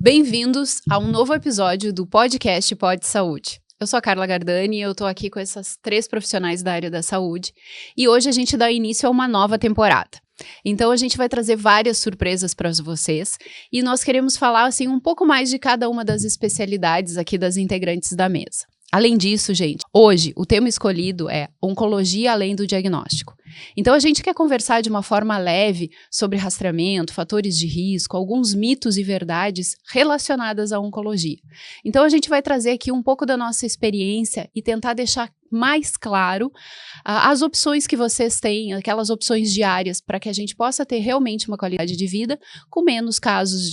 Bem-vindos a um novo episódio do podcast Pod Saúde. Eu sou a Carla Gardani e eu tô aqui com essas 3 profissionais da área da saúde e hoje a gente dá início a uma nova temporada. Então a gente vai trazer várias surpresas para vocês e nós queremos falar assim um pouco mais de cada uma das especialidades aqui das integrantes da mesa. Além disso, gente, hoje o tema escolhido é Oncologia além do diagnóstico. Então a gente quer conversar de uma forma leve sobre rastreamento, fatores de risco, alguns mitos e verdades relacionadas à oncologia. Então a gente vai trazer aqui um pouco da nossa experiência e tentar deixar mais claro as opções que vocês têm, aquelas opções diárias para que a gente possa ter realmente uma qualidade de vida com menos casos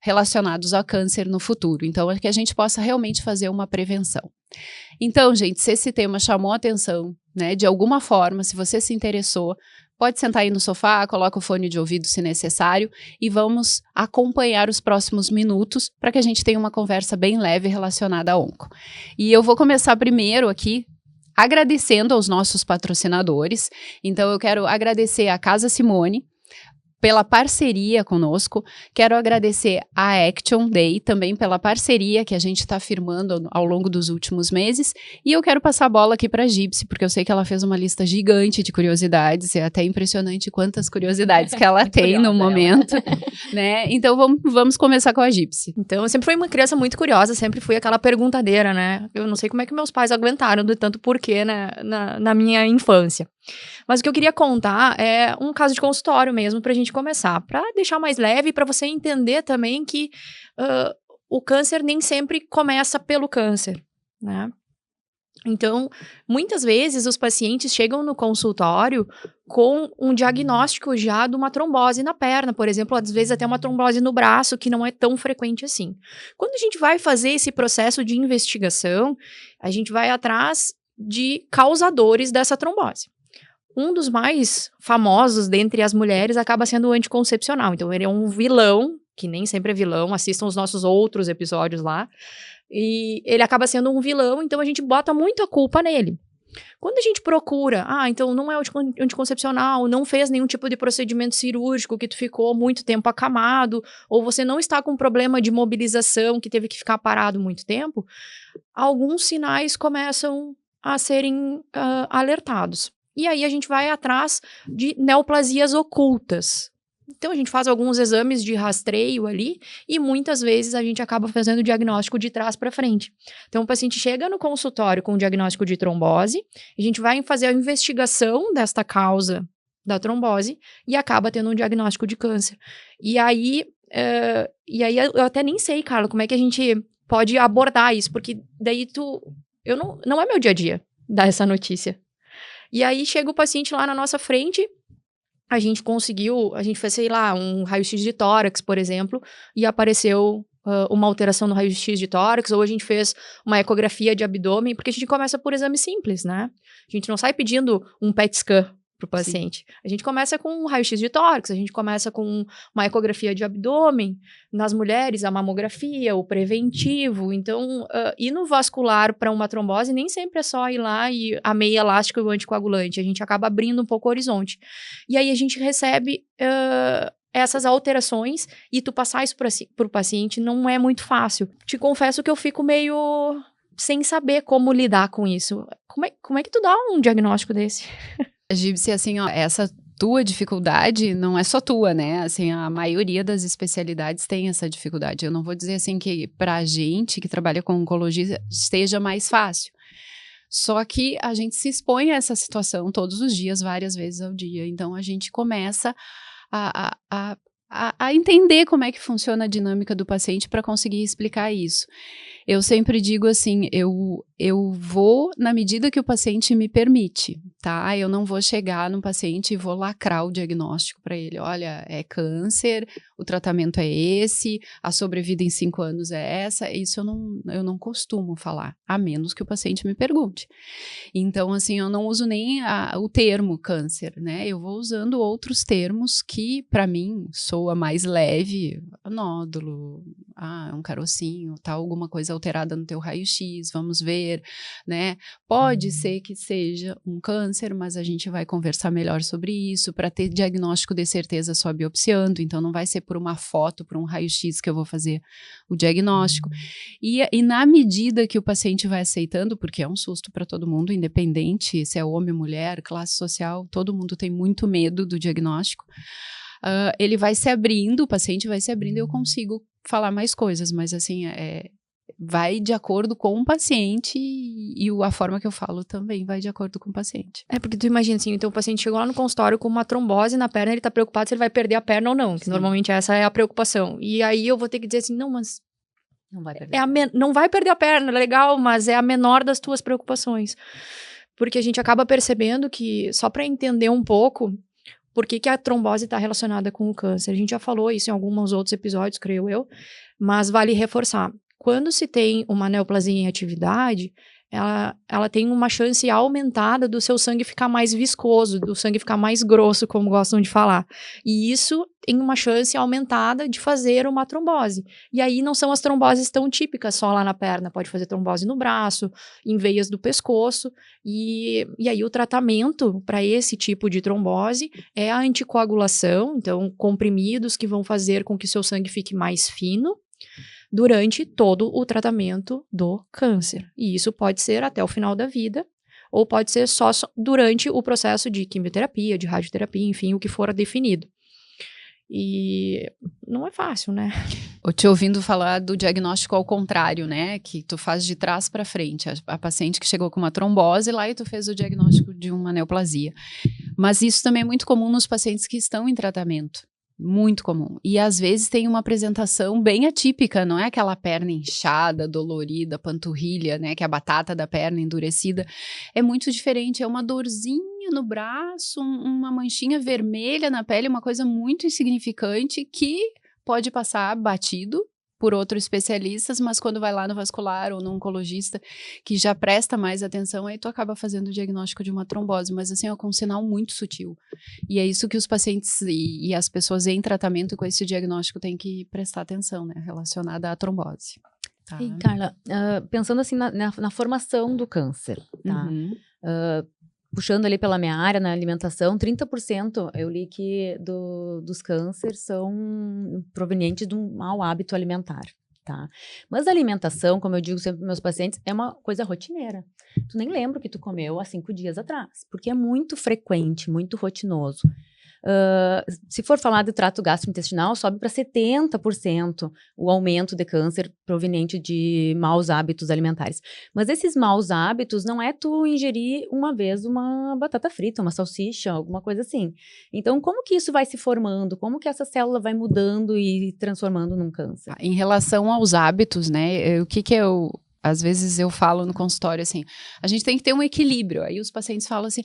relacionados ao câncer no futuro. Então, é que a gente possa realmente fazer uma prevenção. Então, gente, se esse tema chamou a atenção, né, de alguma forma, se você se interessou, pode sentar aí no sofá, coloca o fone de ouvido se necessário e vamos acompanhar os próximos minutos para que a gente tenha uma conversa bem leve relacionada à onco. E eu vou começar primeiro aqui agradecendo aos nossos patrocinadores. Então, eu quero agradecer a Casa Simone pela parceria conosco, quero agradecer a Action Day também pela parceria que a gente está firmando ao longo dos últimos meses, e eu quero passar a bola aqui para a Gypsy, porque eu sei que ela fez uma lista gigante de curiosidades, é até impressionante quantas curiosidades que ela tem no momento, né? Então vamos começar com a Gypsy. Então eu sempre fui uma criança muito curiosa, sempre fui aquela perguntadeira, né? Eu não sei como é que meus pais aguentaram de tanto porquê, né, na minha infância. Mas o que eu queria contar é um caso de consultório mesmo pra gente começar, pra deixar mais leve, pra você entender também que o câncer nem sempre começa pelo câncer, né? Então, muitas vezes os pacientes chegam no consultório com um diagnóstico já de uma trombose na perna, por exemplo, às vezes até uma trombose no braço, que não é tão frequente assim. Quando a gente vai fazer esse processo de investigação, a gente vai atrás de causadores dessa trombose. Um dos mais famosos dentre as mulheres acaba sendo o anticoncepcional. Então, ele é um vilão, que nem sempre é vilão, assistam os nossos outros episódios lá. E ele acaba sendo um vilão, então a gente bota muito a culpa nele. Quando a gente procura, então não é o anticoncepcional, não fez nenhum tipo de procedimento cirúrgico, que tu ficou muito tempo acamado, ou você não está com problema de mobilização, que teve que ficar parado muito tempo, alguns sinais começam a serem alertados. E aí a gente vai atrás de neoplasias ocultas. Então a gente faz alguns exames de rastreio ali e muitas vezes a gente acaba fazendo o diagnóstico de trás para frente. Então o paciente chega no consultório com o diagnóstico de trombose, a gente vai fazer a investigação desta causa da trombose e acaba tendo um diagnóstico de câncer. E aí eu até nem sei, Carla, como é que a gente pode abordar isso, porque daí não é meu dia a dia dar essa notícia. E aí chega o paciente lá na nossa frente, a gente fez, sei lá, um raio-x de tórax, por exemplo, e apareceu uma alteração no raio-x de tórax, ou a gente fez uma ecografia de abdômen, porque a gente começa por exame simples, né? A gente não sai pedindo um PET scan para o paciente. Sim. A gente começa com um raio-x de tórax, a gente começa com uma ecografia de abdômen, nas mulheres a mamografia, o preventivo. Então, ir no vascular para uma trombose nem sempre é só ir lá e a meia elástica e o anticoagulante, a gente acaba abrindo um pouco o horizonte. E aí a gente recebe essas alterações e tu passar isso para o paciente não é muito fácil. Te confesso que eu fico meio sem saber como lidar com isso. Como é que tu dá um diagnóstico desse? Gypsy, assim, ó, essa tua dificuldade não é só tua, né? Assim, a maioria das especialidades tem essa dificuldade. Eu não vou dizer, assim, que pra gente que trabalha com oncologia esteja mais fácil. Só que a gente se expõe a essa situação todos os dias, várias vezes ao dia. Então, a gente começa a entender como é que funciona a dinâmica do paciente para conseguir explicar isso. Eu sempre digo assim, eu vou na medida que o paciente me permite, tá? Eu não vou chegar no paciente e vou lacrar o diagnóstico para ele. Olha, é câncer, o tratamento é esse, a sobrevida em 5 anos é essa. Isso eu não costumo falar, a menos que o paciente me pergunte. Então, assim, eu não uso nem o termo câncer, né? Eu vou usando outros termos que, para mim, pessoa mais leve, nódulo, um carocinho, tá alguma coisa alterada no teu raio-x, vamos ver, né? Pode ser que seja um câncer, mas a gente vai conversar melhor sobre isso, para ter diagnóstico de certeza só biopsiando, então não vai ser por uma foto, por um raio-x que eu vou fazer o diagnóstico. E na medida que o paciente vai aceitando, porque é um susto para todo mundo, independente se é homem, mulher, classe social, todo mundo tem muito medo do diagnóstico, ele vai se abrindo, o paciente vai se abrindo e eu consigo falar mais coisas, mas assim, vai de acordo com o paciente e a forma que eu falo também vai de acordo com o paciente. Porque tu imagina assim, então o paciente chegou lá no consultório com uma trombose na perna, ele tá preocupado se ele vai perder a perna ou não, que normalmente essa é a preocupação. E aí eu vou ter que dizer assim, não, mas não vai perder. Não vai perder a perna, legal, mas é a menor das tuas preocupações. Porque a gente acaba percebendo que, só para entender um pouco, por que a trombose está relacionada com o câncer. A gente já falou isso em alguns outros episódios, creio eu, mas vale reforçar. Quando se tem uma neoplasia em atividade, ela tem uma chance aumentada do seu sangue ficar mais viscoso, do sangue ficar mais grosso, como gostam de falar. E isso tem uma chance aumentada de fazer uma trombose. E aí não são as tromboses tão típicas só lá na perna, pode fazer trombose no braço, em veias do pescoço. E aí o tratamento para esse tipo de trombose é a anticoagulação, então comprimidos que vão fazer com que o seu sangue fique mais fino, durante todo o tratamento do câncer. E isso pode ser até o final da vida, ou pode ser só durante o processo de quimioterapia, de radioterapia, enfim, o que for definido. E não é fácil, né? Eu te ouvindo falar do diagnóstico ao contrário, né? Que tu faz de trás para frente. A paciente que chegou com uma trombose lá e tu fez o diagnóstico de uma neoplasia. Mas isso também é muito comum nos pacientes que estão em tratamento. Muito comum. E às vezes tem uma apresentação bem atípica, não é aquela perna inchada, dolorida, panturrilha, né? Que é a batata da perna endurecida. É muito diferente, é uma dorzinha no braço, uma manchinha vermelha na pele, uma coisa muito insignificante que pode passar batido por outros especialistas, mas quando vai lá no vascular ou no oncologista que já presta mais atenção, aí tu acaba fazendo o diagnóstico de uma trombose, mas assim, é com um sinal muito sutil. E é isso que os pacientes e as pessoas em tratamento com esse diagnóstico têm que prestar atenção, né, relacionada à trombose. Tá? E Carla, pensando assim na formação do câncer, tá? Uhum. Puxando ali pela minha área, na alimentação, 30% eu li que dos cânceres são provenientes de um mau hábito alimentar, tá? Mas a alimentação, como eu digo sempre para meus pacientes, é uma coisa rotineira. Tu nem lembra o que tu comeu há 5 dias atrás, porque é muito frequente, muito rotinoso. Se for falar do trato gastrointestinal, sobe para 70% o aumento de câncer proveniente de maus hábitos alimentares. Mas esses maus hábitos não é tu ingerir uma vez uma batata frita, uma salsicha, alguma coisa assim. Então, como que isso vai se formando? Como que essa célula vai mudando e transformando num câncer? Em relação aos hábitos, né, o que eu... Às vezes eu falo no consultório assim, a gente tem que ter um equilíbrio. Aí os pacientes falam assim...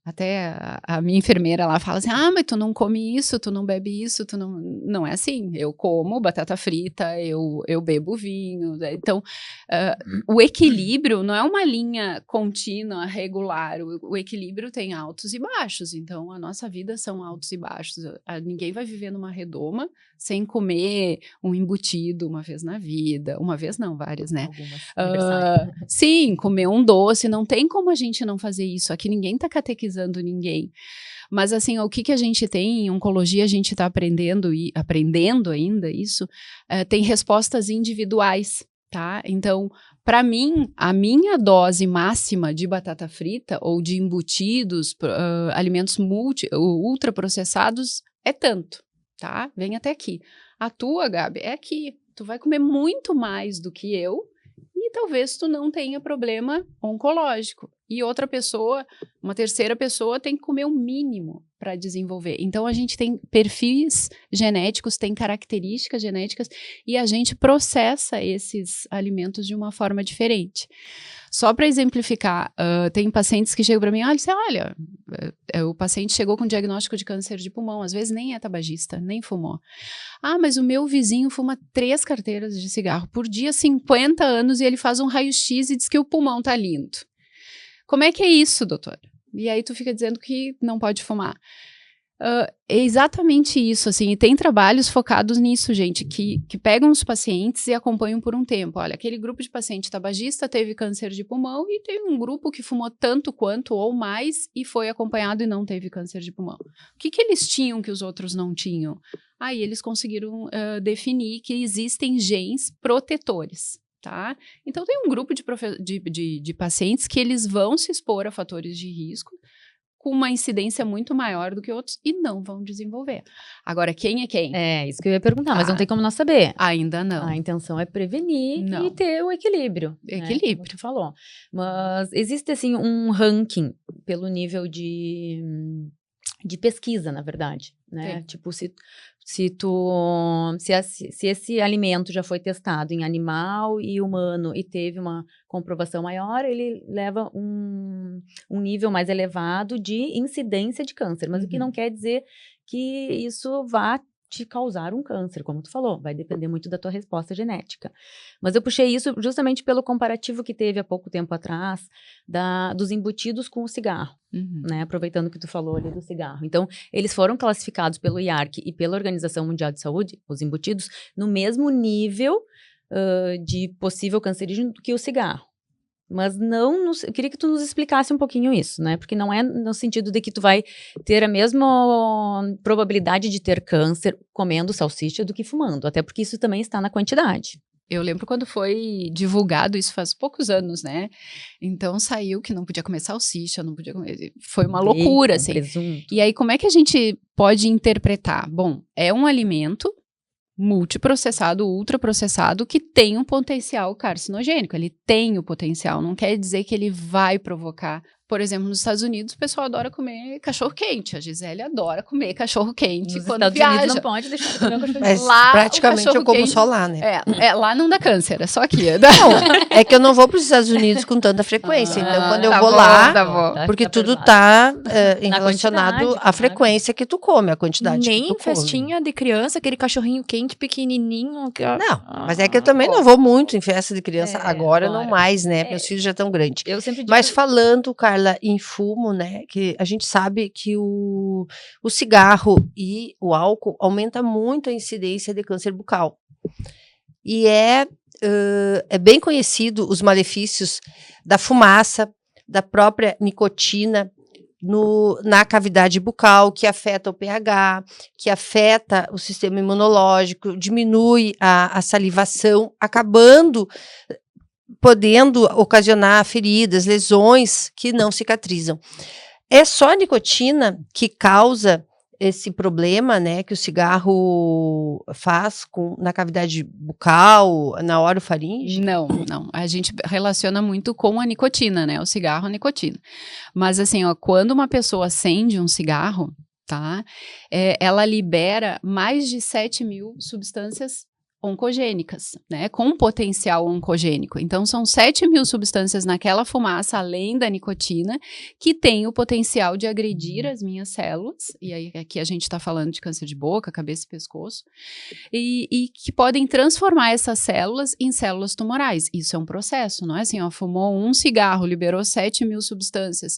Até a minha enfermeira lá fala assim, mas tu não come isso, tu não bebe isso, tu não... Não é assim, eu como batata frita, eu bebo vinho. Então, o equilíbrio não é uma linha contínua, regular. O equilíbrio tem altos e baixos. Então, a nossa vida são altos e baixos. Ninguém vai viver numa redoma sem comer um embutido uma vez na vida. Uma vez não, várias, né? Sim, comer um doce. Não tem como a gente não fazer isso. Aqui ninguém tá catequizando ninguém. Mas assim, o que a gente tem em oncologia, a gente está aprendendo ainda isso, tem respostas individuais, tá? Então, para mim, a minha dose máxima de batata frita ou de embutidos, alimentos ultraprocessados é tanto, tá? Vem até aqui. A tua, Gabi, é aqui. Tu vai comer muito mais do que eu e talvez tu não tenha problema oncológico. E outra pessoa, uma terceira pessoa, tem que comer o mínimo para desenvolver. Então, a gente tem perfis genéticos, tem características genéticas e a gente processa esses alimentos de uma forma diferente. Só para exemplificar, tem pacientes que chegam para mim, olha, o paciente chegou com diagnóstico de câncer de pulmão, às vezes nem é tabagista, nem fumou. Mas o meu vizinho fuma 3 carteiras de cigarro por dia, 50 anos, e ele faz um raio-x e diz que o pulmão tá lindo. Como é que é isso, doutora? E aí tu fica dizendo que não pode fumar. É exatamente isso, assim, e tem trabalhos focados nisso, gente, que pegam os pacientes e acompanham por um tempo. Olha, aquele grupo de paciente tabagista teve câncer de pulmão e teve um grupo que fumou tanto quanto ou mais e foi acompanhado e não teve câncer de pulmão. O que eles tinham que os outros não tinham? Aí eles conseguiram definir que existem genes protetores. Tá? Então, tem um grupo de pacientes que eles vão se expor a fatores de risco com uma incidência muito maior do que outros e não vão desenvolver. Agora, quem é quem? É, isso que eu ia perguntar, mas não tem como nós saber. Ainda não. A intenção é prevenir Não. e ter o equilíbrio. Equilíbrio. Né, como tu falou. Mas existe, assim, um ranking pelo nível de pesquisa, na verdade, né? Sim. Tipo, se esse alimento já foi testado em animal e humano e teve uma comprovação maior, ele leva um nível mais elevado de incidência de câncer. Mas o que não quer dizer que isso vá te causar um câncer, como tu falou, vai depender muito da tua resposta genética. Mas eu puxei isso justamente pelo comparativo que teve há pouco tempo atrás dos embutidos com o cigarro, né? Aproveitando que tu falou ali do cigarro. Então, eles foram classificados pelo IARC e pela Organização Mundial de Saúde, os embutidos, no mesmo nível de possível cancerígeno que o cigarro. Mas eu queria que tu nos explicasse um pouquinho isso, né? Porque não é no sentido de que tu vai ter a mesma probabilidade de ter câncer comendo salsicha do que fumando, até porque isso também está na quantidade. Eu lembro quando foi divulgado, isso faz poucos anos, né? Então saiu que não podia comer salsicha, não podia comer. Foi uma loucura, assim. Presunto. E aí, como é que a gente pode interpretar? Bom, é um alimento multiprocessado, ultraprocessado, que tem um potencial carcinogênico. Ele tem o potencial, não quer dizer que ele vai provocar. Por exemplo, nos Estados Unidos, o pessoal adora comer cachorro-quente. A Gisele adora comer cachorro-quente Nos quando Estados viaja. Unidos não pode deixar de comer cachorro-quente. Mas Lá, praticamente o eu como cachorro-quente- só lá, né? Lá não dá câncer, é só aqui. Não, é que eu não vou para os Estados Unidos com tanta frequência. Então, quando eu tá vou bom, lá, tá bom. porque Tá tudo pesado. tá Na relacionado quantidade, à claro. frequência que tu come, a quantidade que Nem tu come. festinha de criança, aquele cachorrinho quente pequenininho. Não, mas é que eu também não vou muito em festa de criança, agora não agora. mais, né? Meus filhos já estão grandes. Eu sempre digo... Mas falando, Carla, em fumo, né? Que a gente sabe que o cigarro e o álcool aumenta muito a incidência de câncer bucal. E é bem conhecido os malefícios da fumaça, da própria nicotina na cavidade bucal, que afeta o pH, que afeta o sistema imunológico, diminui a salivação, podendo ocasionar feridas, lesões que não cicatrizam. É só a nicotina que causa esse problema, né, que o cigarro faz na cavidade bucal, na orofaringe? Não. A gente relaciona muito com a nicotina, né? O cigarro, a nicotina. Mas assim, ó, quando uma pessoa acende um cigarro, tá? Ela libera mais de 7.000 substâncias oncogênicas, né, com potencial oncogênico. Então, são 7.000 substâncias naquela fumaça, além da nicotina, que tem o potencial de agredir as minhas células, e aí aqui a gente está falando de câncer de boca, cabeça e pescoço, e que podem transformar essas células em células tumorais. Isso é um processo, não é assim, ó, fumou um cigarro, liberou 7.000 substâncias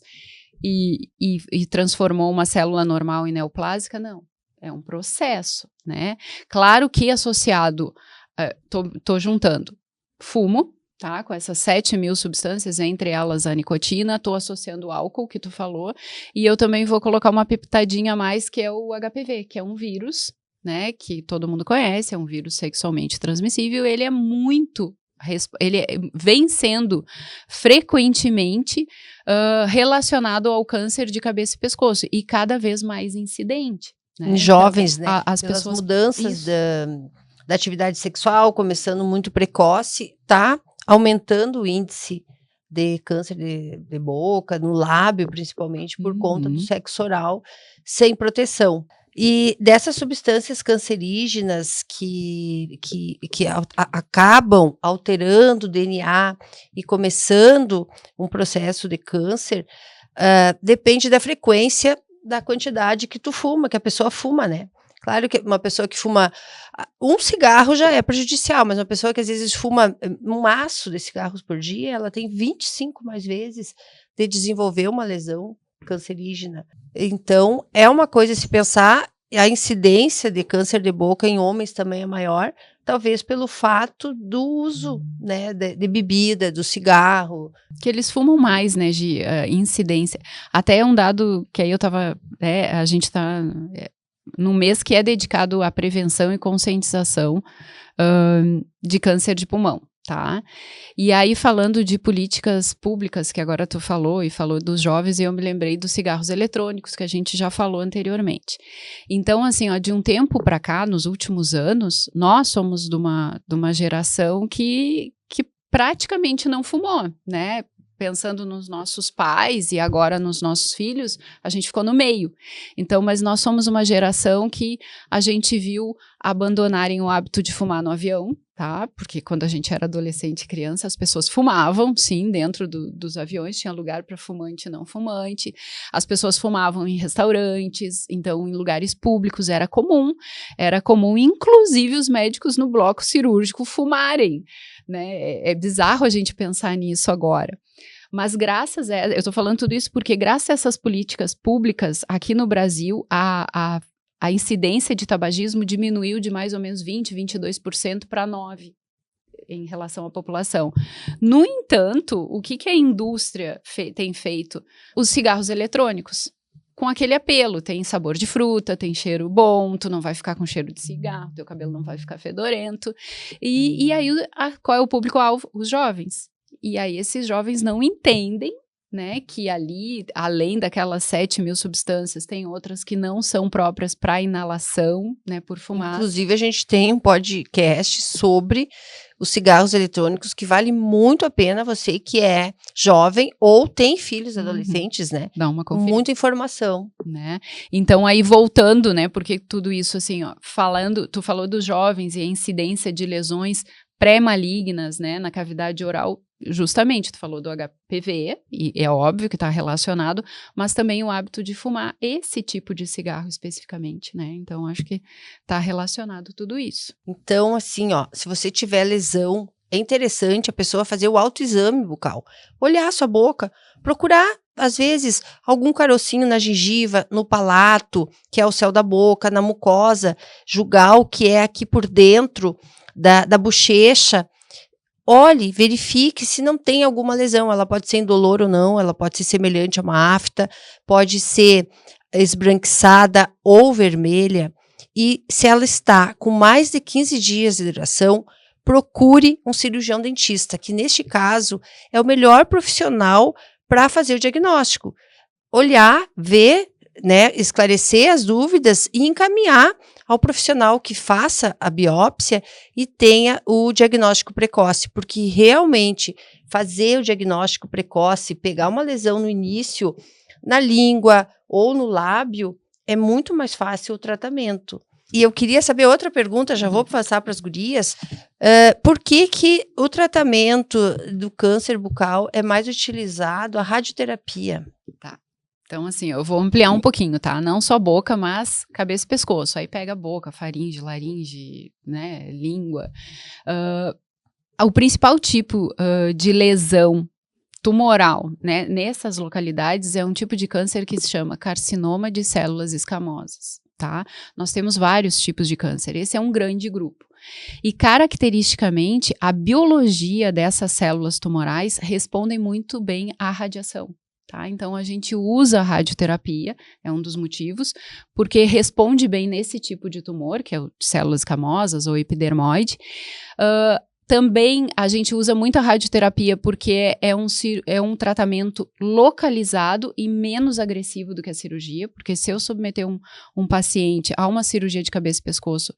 e transformou uma célula normal em neoplásica, não. É um processo, né? Claro que associado, tô juntando fumo, tá? Com essas 7.000 substâncias, entre elas a nicotina, tô associando o álcool, que tu falou, e eu também vou colocar uma pitadinha a mais, que é o HPV, que é um vírus, né? Que todo mundo conhece, é um vírus sexualmente transmissível, ele vem sendo frequentemente relacionado ao câncer de cabeça e pescoço, e cada vez mais incidente. Né? Em jovens, então, né? As Pelas pessoas mudanças da atividade sexual, começando muito precoce, tá aumentando o índice de câncer de boca, no lábio, principalmente, por conta do sexo oral sem proteção. E dessas substâncias cancerígenas que acabam alterando o DNA e começando um processo de câncer, depende da frequência, da quantidade que tu fuma, que a pessoa fuma, né? Claro que uma pessoa que fuma um cigarro já é prejudicial, mas uma pessoa que às vezes fuma um maço de cigarros por dia, ela tem 25 mais vezes de desenvolver uma lesão cancerígena. Então, é uma coisa a se pensar, a incidência de câncer de boca em homens também é maior, talvez pelo fato do uso, né, de bebida, do cigarro. Que eles fumam mais, né, de incidência. Até um dado que aí eu tava, a gente tá num mês que é dedicado à prevenção e conscientização de câncer de pulmão, tá? E aí, falando de políticas públicas, que agora tu falou, e falou dos jovens, e eu me lembrei dos cigarros eletrônicos, que a gente já falou anteriormente. Então, assim, ó, de um tempo para cá, nos últimos anos, nós somos de uma geração que praticamente não fumou, né? Pensando nos nossos pais e agora nos nossos filhos, a gente ficou no meio. Então, mas nós somos uma geração que a gente viu abandonarem o hábito de fumar no avião, tá? Porque quando a gente era adolescente e criança, as pessoas fumavam, sim, dentro dos aviões, tinha lugar para fumante e não fumante. As pessoas fumavam em restaurantes, então em lugares públicos era comum, inclusive os médicos no bloco cirúrgico fumarem, né? É bizarro a gente pensar nisso agora. Mas eu estou falando tudo isso porque graças a essas políticas públicas, aqui no Brasil, a incidência de tabagismo diminuiu de mais ou menos 22% para 9% em relação à população. No entanto, o que a indústria tem feito? Os cigarros eletrônicos. Com aquele apelo, tem sabor de fruta, tem cheiro bom, tu não vai ficar com cheiro de cigarro, teu cabelo não vai ficar fedorento. E aí, qual é o público-alvo? Os jovens. E aí, esses jovens não entendem, né, que ali, além daquelas 7.000 substâncias, tem outras que não são próprias para inalação, né, por fumaça. Inclusive, a gente tem um podcast sobre os cigarros eletrônicos, que vale muito a pena você que é jovem ou tem filhos adolescentes, né? Dá uma conferida. Muita informação. Né? Então, aí voltando, né, porque tudo isso, assim, ó, tu falou dos jovens e a incidência de lesões pré-malignas, né, na cavidade oral, justamente, tu falou do HPV, e é óbvio que está relacionado, mas também o hábito de fumar esse tipo de cigarro especificamente, né? Então, acho que está relacionado tudo isso. Então, assim, ó, se você tiver lesão, é interessante a pessoa fazer o autoexame bucal, olhar a sua boca, procurar, às vezes, algum carocinho na gengiva, no palato, que é o céu da boca, na mucosa, julgar o que é aqui por dentro da bochecha. Olhe, verifique se não tem alguma lesão. Ela pode ser indolor ou não, ela pode ser semelhante a uma afta, pode ser esbranquiçada ou vermelha. E se ela está com mais de 15 dias de duração, procure um cirurgião dentista, que neste caso é o melhor profissional para fazer o diagnóstico. Olhar, ver, né, esclarecer as dúvidas e encaminhar ao profissional que faça a biópsia e tenha o diagnóstico precoce, porque realmente fazer o diagnóstico precoce, pegar uma lesão no início, na língua ou no lábio, é muito mais fácil o tratamento. E eu queria saber outra pergunta, já vou passar para as gurias, por que o tratamento do câncer bucal é mais utilizado a radioterapia? Tá. Então, assim, eu vou ampliar um pouquinho, tá? Não só boca, mas cabeça e pescoço. Aí pega boca, faringe, laringe, né, língua. O principal tipo de lesão tumoral, né, nessas localidades é um tipo de câncer que se chama carcinoma de células escamosas, tá? Nós temos vários tipos de câncer. Esse é um grande grupo. E, caracteristicamente, a biologia dessas células tumorais respondem muito bem à radiação. Tá? Então, a gente usa a radioterapia, é um dos motivos, porque responde bem nesse tipo de tumor, que é o células escamosas ou epidermoide. Também a gente usa muito a radioterapia porque é um tratamento localizado e menos agressivo do que a cirurgia, porque se eu submeter um paciente a uma cirurgia de cabeça e pescoço,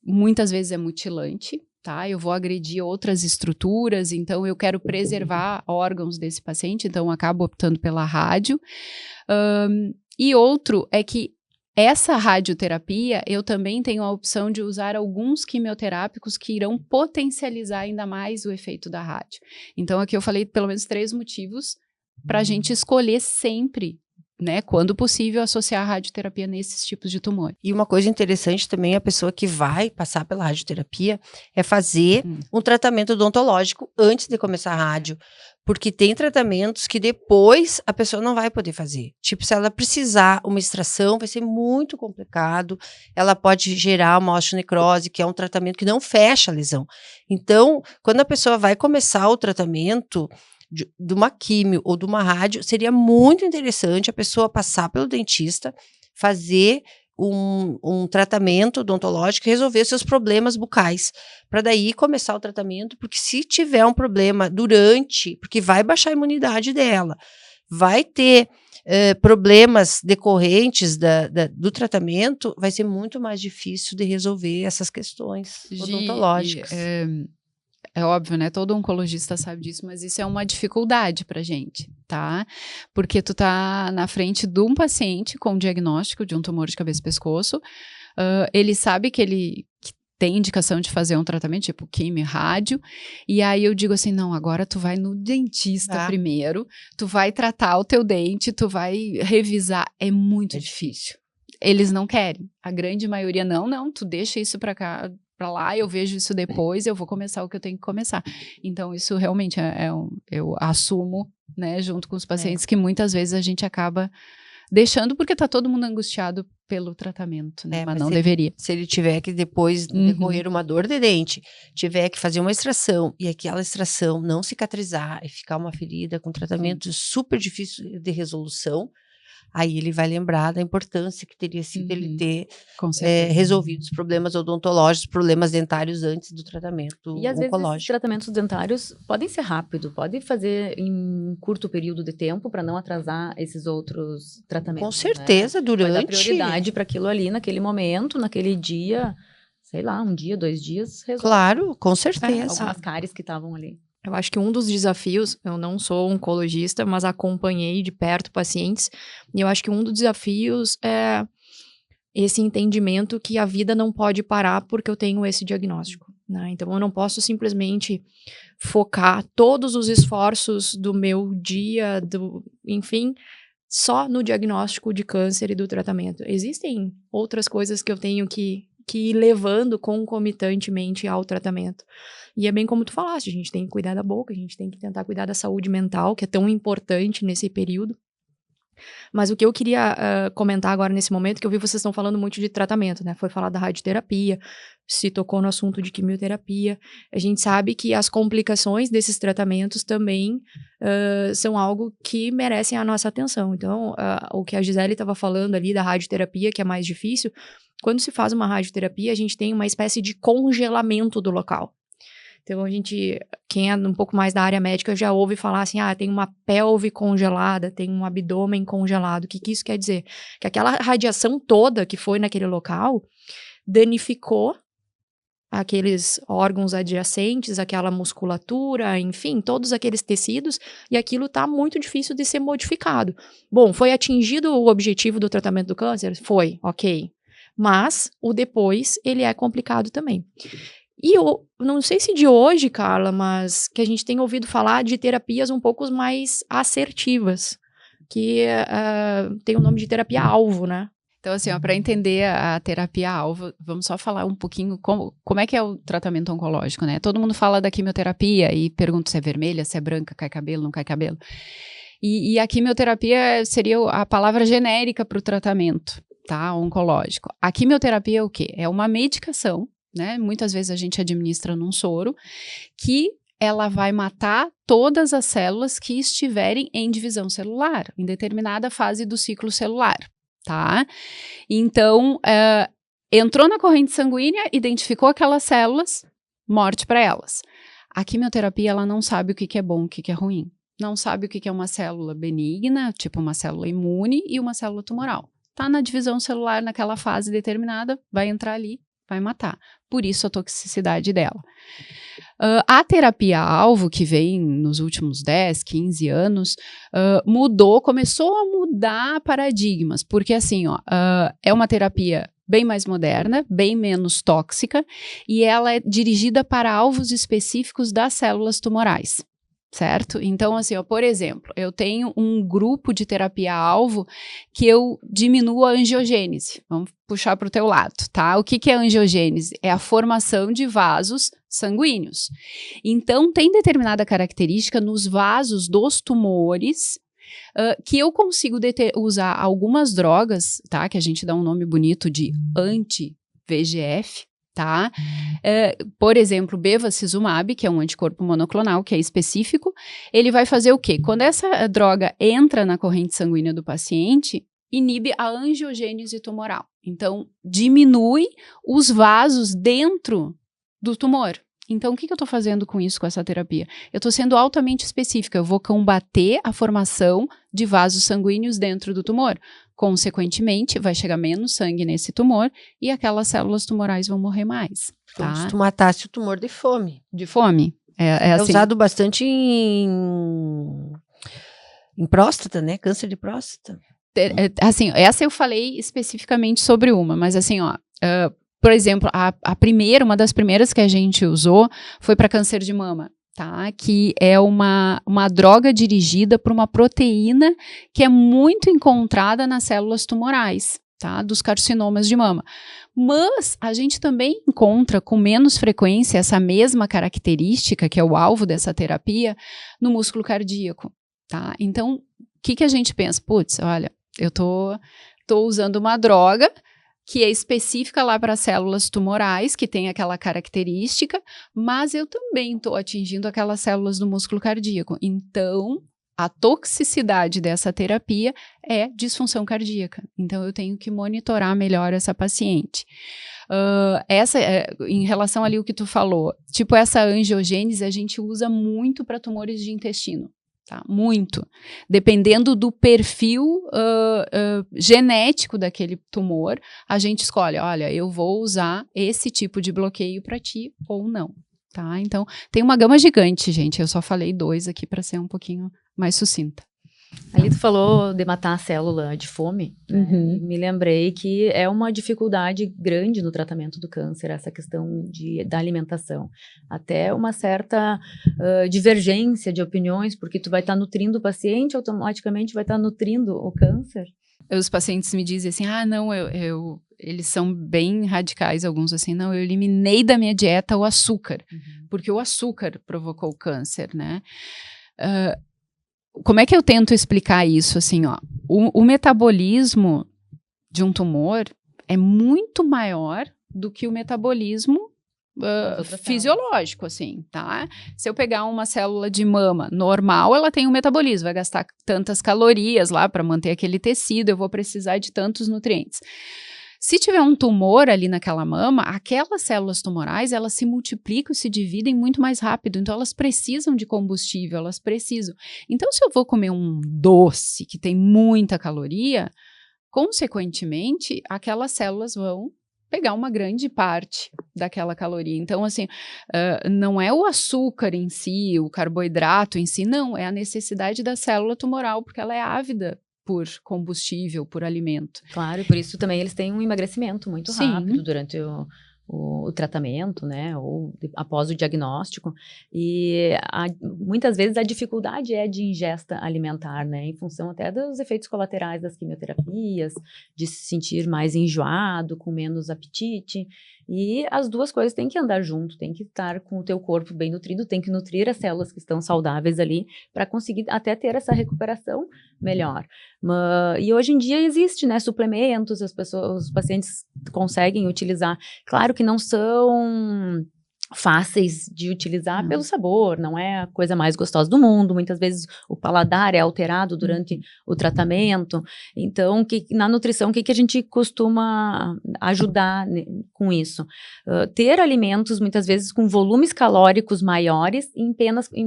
muitas vezes é mutilante. Tá? Eu vou agredir outras estruturas, então eu quero preservar órgãos desse paciente, então eu acabo optando pela rádio. E outro é que essa radioterapia, eu também tenho a opção de usar alguns quimioterápicos que irão potencializar ainda mais o efeito da rádio. Então aqui eu falei pelo menos 3 motivos para a gente escolher sempre né, quando possível, associar a radioterapia nesses tipos de tumor. E uma coisa interessante também, a pessoa que vai passar pela radioterapia é fazer um tratamento odontológico antes de começar a rádio, porque tem tratamentos que depois a pessoa não vai poder fazer. Tipo, se ela precisar uma extração, vai ser muito complicado, ela pode gerar uma osteonecrose, que é um tratamento que não fecha a lesão. Então, quando a pessoa vai começar o tratamento de uma químio ou de uma rádio, seria muito interessante a pessoa passar pelo dentista, fazer um tratamento odontológico e resolver seus problemas bucais, para daí começar o tratamento, porque se tiver um problema porque vai baixar a imunidade dela, vai ter problemas decorrentes do tratamento, vai ser muito mais difícil de resolver essas questões odontológicas. É óbvio, né? Todo oncologista sabe disso, mas isso é uma dificuldade pra gente, tá? Porque tu tá na frente de um paciente com diagnóstico de um tumor de cabeça e pescoço, ele sabe que tem indicação de fazer um tratamento, tipo quimio, rádio, e aí eu digo assim, não, agora tu vai no dentista primeiro, tu vai tratar o teu dente, tu vai revisar, é muito difícil. Eles não querem, a grande maioria não, tu deixa isso pra cá, para lá, eu vejo isso depois, eu vou começar o que eu tenho que começar. Então, isso realmente eu assumo, né, junto com os pacientes, que muitas vezes a gente acaba deixando, porque tá todo mundo angustiado pelo tratamento, né, mas não deveria. Se ele tiver que depois decorrer uma dor de dente, tiver que fazer uma extração, e aquela extração não cicatrizar e ficar uma ferida com tratamento super difícil de resolução, aí ele vai lembrar da importância que teria sido ele ter resolvido os problemas odontológicos, problemas dentários antes do tratamento oncológico. E às vezes esses tratamentos dentários podem ser rápidos, podem fazer em um curto período de tempo para não atrasar esses outros tratamentos. Com certeza, né? Vai dar prioridade para aquilo ali, naquele momento, naquele dia, sei lá, 1 dia, 2 dias, resolve. Claro, com certeza. Algumas cáries que estavam ali. Eu acho que um dos desafios, eu não sou oncologista, mas acompanhei de perto pacientes, e eu acho que um dos desafios é esse entendimento que a vida não pode parar porque eu tenho esse diagnóstico, né? Então, eu não posso simplesmente focar todos os esforços do meu dia, enfim, só no diagnóstico de câncer e do tratamento. Existem outras coisas que eu tenho que ir levando concomitantemente ao tratamento. E é bem como tu falaste, a gente tem que cuidar da boca, a gente tem que tentar cuidar da saúde mental, que é tão importante nesse período. Mas o que eu queria comentar agora nesse momento, que eu vi vocês estão falando muito de tratamento, né? Foi falar da radioterapia, se tocou no assunto de quimioterapia. A gente sabe que as complicações desses tratamentos também são algo que merecem a nossa atenção. Então, o que a Gisele estava falando ali da radioterapia, que é mais difícil, quando se faz uma radioterapia, a gente tem uma espécie de congelamento do local. Então, quem é um pouco mais da área médica já ouve falar assim, tem uma pelve congelada, tem um abdômen congelado. O que isso quer dizer? Que aquela radiação toda que foi naquele local danificou aqueles órgãos adjacentes, aquela musculatura, enfim, todos aqueles tecidos, e aquilo está muito difícil de ser modificado. Bom, foi atingido o objetivo do tratamento do câncer? Foi, ok. Mas o depois, ele é complicado também. E eu não sei se de hoje, Carla, mas que a gente tem ouvido falar de terapias um pouco mais assertivas, que tem o nome de terapia-alvo, né? Então, assim, para entender a terapia-alvo, vamos só falar um pouquinho como é que é o tratamento oncológico, né? Todo mundo fala da quimioterapia e pergunta se é vermelha, se é branca, cai cabelo, não cai cabelo. E a quimioterapia seria a palavra genérica para o tratamento, tá? Oncológico. A quimioterapia é o quê? É uma medicação, né? Muitas vezes a gente administra num soro, que ela vai matar todas as células que estiverem em divisão celular, em determinada fase do ciclo celular, tá? Então, entrou na corrente sanguínea, identificou aquelas células, morte para elas. A quimioterapia, ela não sabe o que é bom, o que é ruim. Não sabe o que é uma célula benigna, tipo uma célula imune, e uma célula tumoral. Tá na divisão celular naquela fase determinada, vai entrar ali, vai matar. Por isso a toxicidade dela. A terapia-alvo, que vem nos últimos 10, 15 anos, começou a mudar paradigmas, porque assim, é uma terapia bem mais moderna, bem menos tóxica, e ela é dirigida para alvos específicos das células tumorais. certo? Então, assim, ó, por exemplo, eu tenho um grupo de terapia-alvo que eu diminuo a angiogênese. Vamos puxar para o teu lado, tá? O que é a angiogênese? É a formação de vasos sanguíneos. Então, tem determinada característica nos vasos dos tumores que eu consigo usar algumas drogas, tá? Que a gente dá um nome bonito de anti-VEGF, tá? Por exemplo, bevacizumab, que é um anticorpo monoclonal, que é específico, ele vai fazer o quê? Quando essa droga entra na corrente sanguínea do paciente, inibe a angiogênese tumoral. Então, diminui os vasos dentro do tumor. Então, o que eu estou fazendo com isso, com essa terapia? Eu estou sendo altamente específica, eu vou combater a formação de vasos sanguíneos dentro do tumor. Consequentemente, vai chegar menos sangue nesse tumor e aquelas células tumorais vão morrer mais. Como Tá? se tu matasse o tumor de fome. De fome. É assim. usado bastante em próstata, né? Câncer de próstata. Assim, essa eu falei especificamente sobre uma, mas assim, ó, por exemplo, uma das primeiras que a gente usou foi para câncer de mama, tá? Que é uma droga dirigida por uma proteína que é muito encontrada nas células tumorais, tá? Dos carcinomas de mama. Mas a gente também encontra com menos frequência essa mesma característica, que é o alvo dessa terapia, no músculo cardíaco, tá? Então, o que a gente pensa? Putz, olha, eu tô usando uma droga que é específica lá para células tumorais, que tem aquela característica, mas eu também estou atingindo aquelas células do músculo cardíaco. Então, a toxicidade dessa terapia é disfunção cardíaca. Então, eu tenho que monitorar melhor essa paciente. Em relação ali ao que tu falou, tipo essa angiogênese a gente usa muito para tumores de intestino. Tá, muito. Dependendo do perfil genético daquele tumor, a gente escolhe, olha, eu vou usar esse tipo de bloqueio para ti ou não. Tá? Então, tem uma gama gigante, gente. Eu só falei 2 aqui para ser um pouquinho mais sucinta. Ali tu falou de matar a célula de fome, né? Me lembrei que é uma dificuldade grande no tratamento do câncer, essa questão da alimentação. Até uma certa divergência de opiniões, porque tu vai estar nutrindo o paciente, automaticamente vai estar nutrindo o câncer. Os pacientes me dizem assim, não, eles são bem radicais, alguns assim, não, eu eliminei da minha dieta o açúcar, porque o açúcar provocou o câncer, né? Como é que eu tento explicar isso? Assim, ó, o metabolismo de um tumor é muito maior do que o metabolismo fisiológico, assim, tá? Se eu pegar uma célula de mama normal, ela tem um metabolismo, vai gastar tantas calorias lá para manter aquele tecido, eu vou precisar de tantos nutrientes. Se tiver um tumor ali naquela mama, aquelas células tumorais, elas se multiplicam e se dividem muito mais rápido, então elas precisam de combustível, elas precisam. Então, se eu vou comer um doce que tem muita caloria, consequentemente, aquelas células vão pegar uma grande parte daquela caloria. Então, assim, não é o açúcar em si, o carboidrato em si, não, é a necessidade da célula tumoral, porque ela é ávida por combustível, por alimento. Claro, e por isso também eles têm um emagrecimento muito rápido durante o tratamento, né, ou após o diagnóstico, e muitas vezes a dificuldade é de ingesta alimentar, né, em função até dos efeitos colaterais das quimioterapias, de se sentir mais enjoado, com menos apetite, e as duas coisas têm que andar junto, tem que estar com o teu corpo bem nutrido, tem que nutrir as células que estão saudáveis ali, para conseguir até ter essa recuperação melhor. E hoje em dia existe, né, suplementos, os pacientes conseguem utilizar, claro que não são fáceis de utilizar pelo sabor, não é a coisa mais gostosa do mundo, muitas vezes o paladar é alterado durante o tratamento, então na nutrição o que a gente costuma ajudar com isso? Ter alimentos muitas vezes com volumes calóricos maiores em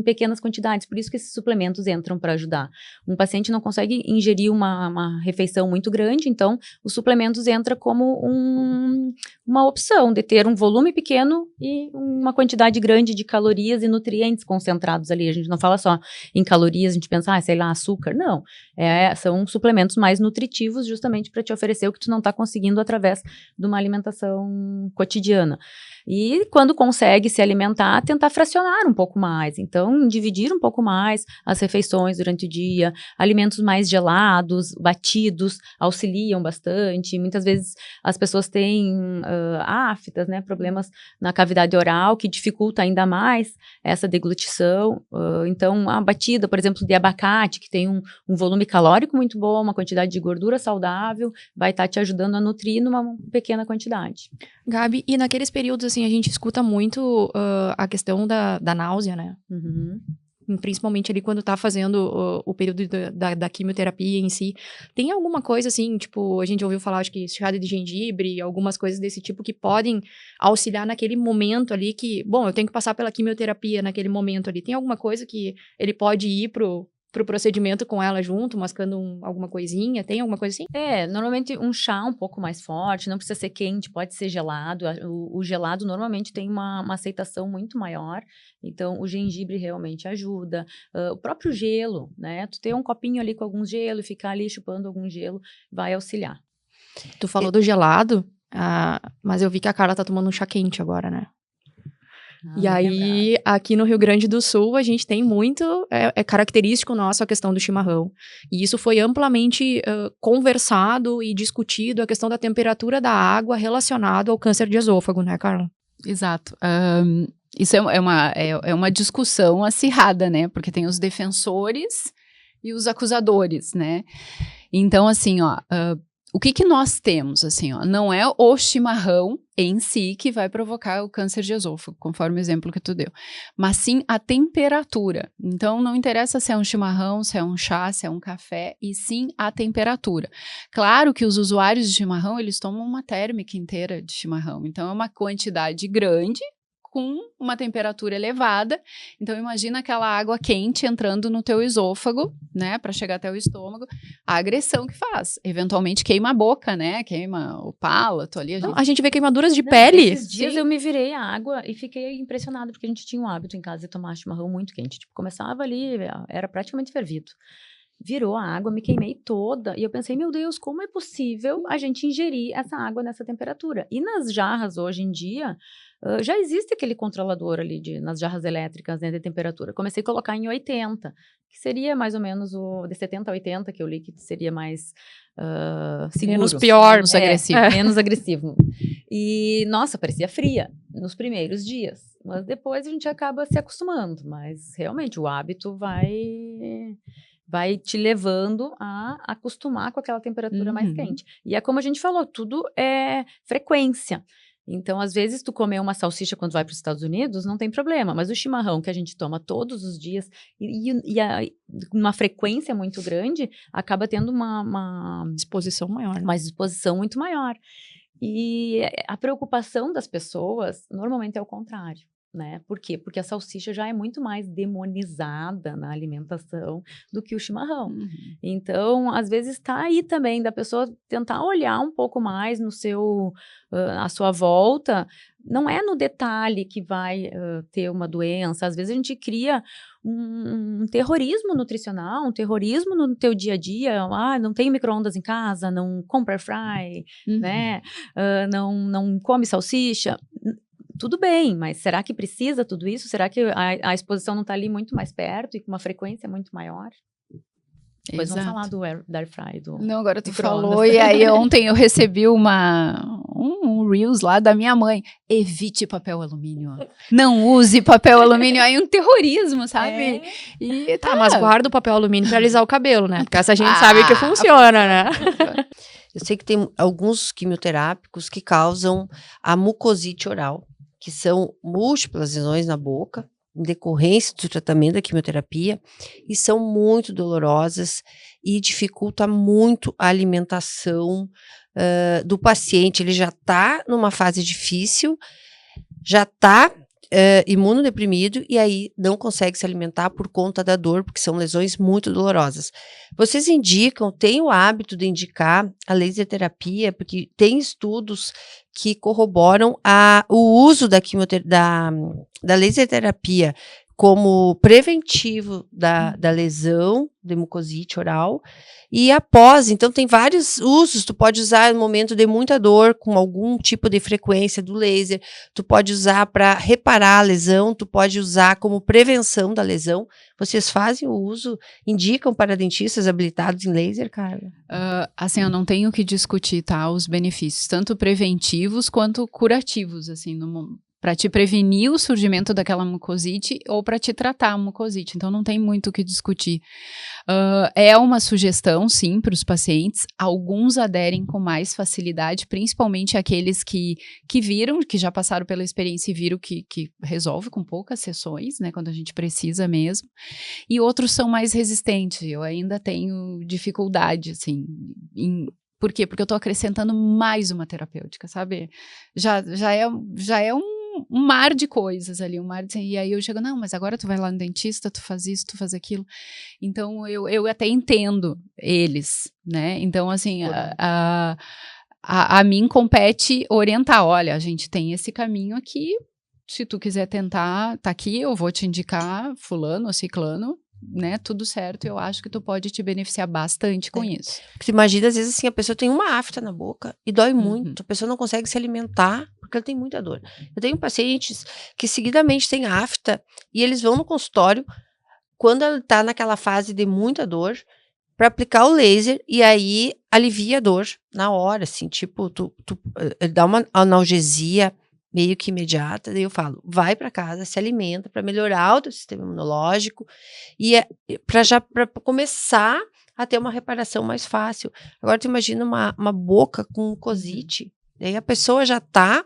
pequenas quantidades, por isso que esses suplementos entram para ajudar. Um paciente não consegue ingerir uma refeição muito grande, então os suplementos entram como uma opção de ter um volume pequeno e um uma quantidade grande de calorias e nutrientes concentrados ali. A gente não fala só em calorias, a gente pensa, sei lá, açúcar. Não, são suplementos mais nutritivos justamente para te oferecer o que tu não está conseguindo através de uma alimentação cotidiana. E quando consegue se alimentar, tentar fracionar um pouco mais. Então, dividir um pouco mais as refeições durante o dia. Alimentos mais gelados, batidos, auxiliam bastante. Muitas vezes as pessoas têm aftas, né, problemas na cavidade oral, que dificulta ainda mais essa deglutição. Então, a batida, por exemplo, de abacate, que tem um volume calórico muito bom, uma quantidade de gordura saudável, vai estar te ajudando a nutrir numa pequena quantidade. Gabi, e naqueles períodos, assim, a gente escuta muito a questão da náusea, né? Uhum. Principalmente ali quando tá fazendo o período da quimioterapia em si. Tem alguma coisa assim, tipo, a gente ouviu falar, acho que chá de gengibre, algumas coisas desse tipo que podem auxiliar naquele momento ali que, bom, eu tenho que passar pela quimioterapia naquele momento ali. Tem alguma coisa que ele pode ir pro procedimento com ela junto, mascando alguma coisinha? Tem alguma coisa assim? Normalmente um chá um pouco mais forte, não precisa ser quente, pode ser gelado. O gelado normalmente tem uma aceitação muito maior, então o gengibre realmente ajuda. O próprio gelo, né? Tu ter um copinho ali com algum gelo e ficar ali chupando algum gelo vai auxiliar. Tu falou do gelado, mas eu vi que a Carla tá tomando um chá quente agora, né? E aí, aqui no Rio Grande do Sul, a gente tem muito, é característico nosso a questão do chimarrão. E isso foi amplamente conversado e discutido, a questão da temperatura da água relacionado ao câncer de esôfago, né, Carla? Exato. Isso é uma discussão acirrada, né? Porque tem os defensores e os acusadores, né? Então, assim, o que nós temos, assim, não é o chimarrão em si que vai provocar o câncer de esôfago, conforme o exemplo que tu deu, mas sim a temperatura. Então, não interessa se é um chimarrão, se é um chá, se é um café, e sim a temperatura. Claro que os usuários de chimarrão, eles tomam uma térmica inteira de chimarrão, então é uma quantidade grande, com uma temperatura elevada. Então, imagina aquela água quente entrando no teu esôfago, né, para chegar até o estômago, a agressão que faz. Eventualmente queima a boca, né, queima o palato ali. A gente vê queimaduras de pele. Esses dias eu me virei à água e fiquei impressionada, porque a gente tinha um hábito em casa de tomar chimarrão muito quente. Tipo, começava ali, era praticamente fervido. Virou a água, me queimei toda. E eu pensei, meu Deus, como é possível a gente ingerir essa água nessa temperatura? E nas jarras, hoje em dia, já existe aquele controlador ali nas jarras elétricas, né, de temperatura. Comecei a colocar em 80, que seria mais ou menos de 70 a 80, que eu li que seria mais seguro. Menos pior. Menos agressivo. Menos agressivo. E, nossa, parecia fria nos primeiros dias. Mas depois a gente acaba se acostumando. Mas, realmente, o hábito vai te levando a acostumar com aquela temperatura mais quente. E é como a gente falou, tudo é frequência. Então, às vezes, tu comer uma salsicha quando vai para os Estados Unidos, não tem problema. Mas o chimarrão que a gente toma todos os dias e uma frequência muito grande, acaba tendo uma exposição maior. Né? Uma exposição muito maior. E a preocupação das pessoas, normalmente, é o contrário. Né? Por quê? Porque a salsicha já é muito mais demonizada na alimentação do que o chimarrão. Então, às vezes está aí também da pessoa tentar olhar um pouco mais no à sua volta. Não é no detalhe que vai ter uma doença. Às vezes a gente cria um terrorismo nutricional, um terrorismo no teu dia a dia. Não tem micro-ondas em casa, não compra air fry, né? Não come salsicha. Tudo bem, mas será que precisa tudo isso? Será que a exposição não está ali muito mais perto e com uma frequência muito maior? Depois vamos falar do air fry. Não, agora tu falou, e aí ontem eu recebi um Reels lá da minha mãe. Evite papel alumínio. Não use papel alumínio. Aí um terrorismo, sabe? E mas guarda o papel alumínio para alisar o cabelo, né? Porque essa gente sabe que funciona, né? Eu sei que tem alguns quimioterápicos que causam a mucosite oral, que são múltiplas lesões na boca, em decorrência do tratamento da quimioterapia, e são muito dolorosas e dificulta muito a alimentação do paciente. Ele já está numa fase difícil, já está imunodeprimido e aí não consegue se alimentar por conta da dor, porque são lesões muito dolorosas. Vocês têm o hábito de indicar a laser terapia, porque tem estudos que corroboram o uso da laser terapia como preventivo da lesão de mucosite oral e após. Então, tem vários usos. Tu pode usar no momento de muita dor, com algum tipo de frequência do laser. Tu pode usar para reparar a lesão. Tu pode usar como prevenção da lesão. Vocês fazem o uso, indicam para dentistas habilitados em laser, Carla? Assim, eu não tenho que discutir, tá, os benefícios, tanto preventivos quanto curativos, assim, para te prevenir o surgimento daquela mucosite ou para te tratar a mucosite. Então, não tem muito o que discutir. É uma sugestão, sim, para os pacientes. Alguns aderem com mais facilidade, principalmente aqueles que viram, que já passaram pela experiência e viram que resolve com poucas sessões, né, quando a gente precisa mesmo. E outros são mais resistentes. Eu ainda tenho dificuldade, assim, por quê? Porque eu estou acrescentando mais uma terapêutica, sabe? Já é um mar de coisas ali, e aí eu chego, não, mas agora tu vai lá no dentista, tu faz isso, tu faz aquilo. Então, eu até entendo eles, né? Então, assim, a mim compete orientar, olha, a gente tem esse caminho aqui, se tu quiser tentar, tá aqui, eu vou te indicar fulano ou ciclano, né, tudo certo, eu acho que tu pode te beneficiar bastante com isso. Porque imagina, às vezes, assim, a pessoa tem uma afta na boca e dói muito, a pessoa não consegue se alimentar porque ela tem muita dor. Eu tenho pacientes que seguidamente têm afta e eles vão no consultório quando ela tá naquela fase de muita dor para aplicar o laser e aí alivia a dor na hora, assim, tipo, tu dá uma analgesia meio que imediata, daí eu falo, vai para casa, se alimenta para melhorar o teu sistema imunológico e para começar a ter uma reparação mais fácil. Agora tu imagina uma boca com mucosite, daí a pessoa já tá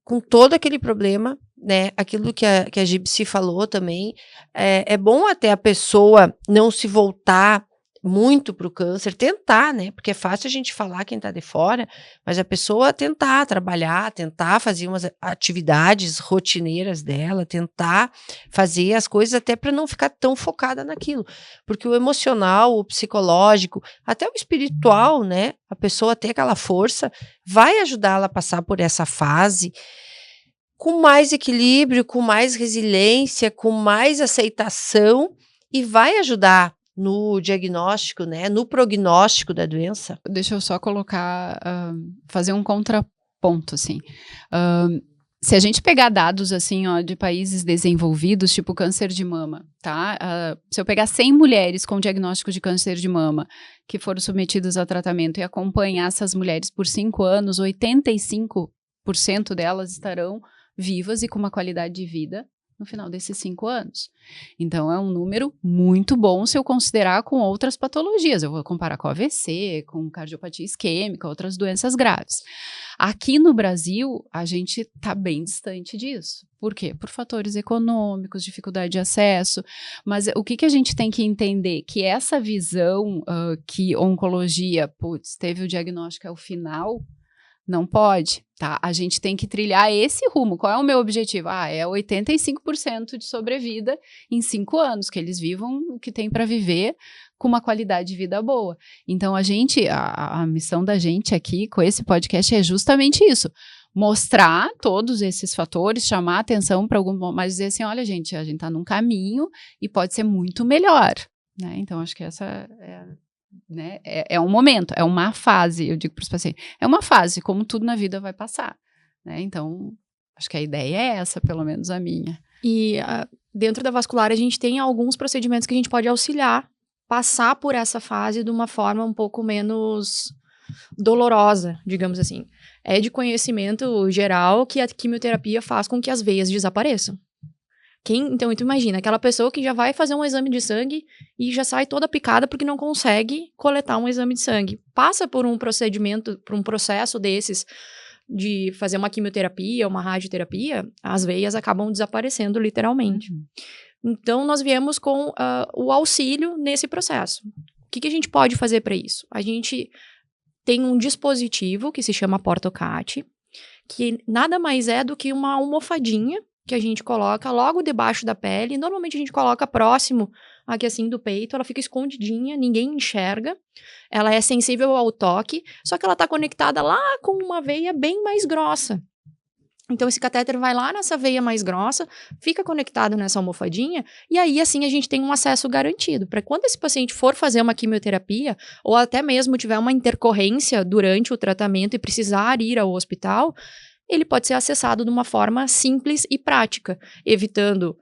com todo aquele problema, né? Aquilo que a Gipsy falou também, é bom até a pessoa não se voltar muito para o câncer, tentar, né? Porque é fácil a gente falar quem está de fora, mas a pessoa tentar trabalhar, tentar fazer umas atividades rotineiras dela, tentar fazer as coisas até para não ficar tão focada naquilo. Porque o emocional, o psicológico, até o espiritual, né? A pessoa ter aquela força, vai ajudá-la a passar por essa fase com mais equilíbrio, com mais resiliência, com mais aceitação e vai ajudar no diagnóstico, né, no prognóstico da doença. Deixa eu só colocar, fazer um contraponto, assim. Se a gente pegar dados, assim, ó, de países desenvolvidos, tipo câncer de mama, tá? Se eu pegar 100 mulheres com diagnóstico de câncer de mama que foram submetidas a tratamento e acompanhar essas mulheres por 5 anos, 85% delas estarão vivas e com uma qualidade de vida no final desses 5 anos. Então, é um número muito bom se eu considerar com outras patologias. Eu vou comparar com AVC, com cardiopatia isquêmica, outras doenças graves. Aqui no Brasil, a gente está bem distante disso. Por quê? Por fatores econômicos, dificuldade de acesso. Mas o que a gente tem que entender? Que essa visão que oncologia, teve o diagnóstico ao final, não pode, tá? A gente tem que trilhar esse rumo. Qual é o meu objetivo? É 85% de sobrevida em 5 anos, que eles vivam o que tem para viver com uma qualidade de vida boa. Então, a missão da gente aqui com esse podcast é justamente isso. Mostrar todos esses fatores, chamar a atenção para mas dizer assim, olha, gente, a gente está num caminho e pode ser muito melhor, né? Então, acho que essa né? É um momento, é uma fase, eu digo para os pacientes, é uma fase, como tudo na vida vai passar, né? Então, acho que a ideia é essa, pelo menos a minha. E dentro da vascular, a gente tem alguns procedimentos que a gente pode auxiliar, passar por essa fase de uma forma um pouco menos dolorosa, digamos assim. É de conhecimento geral que a quimioterapia faz com que as veias desapareçam. Então, tu imagina, aquela pessoa que já vai fazer um exame de sangue e já sai toda picada porque não consegue coletar um exame de sangue. Passa por um procedimento, por um processo desses de fazer uma quimioterapia, uma radioterapia, as veias acabam desaparecendo literalmente. Então, nós viemos com o auxílio nesse processo. O que a gente pode fazer para isso? A gente tem um dispositivo que se chama Portocat, que nada mais é do que uma almofadinha que a gente coloca logo debaixo da pele. Normalmente a gente coloca próximo aqui assim do peito, ela fica escondidinha, ninguém enxerga. Ela é sensível ao toque, só que ela tá conectada lá com uma veia bem mais grossa. Então, esse catéter vai lá nessa veia mais grossa, fica conectado nessa almofadinha, e aí, assim, a gente tem um acesso garantido. Para quando esse paciente for fazer uma quimioterapia, ou até mesmo tiver uma intercorrência durante o tratamento e precisar ir ao hospital, ele pode ser acessado de uma forma simples e prática, evitando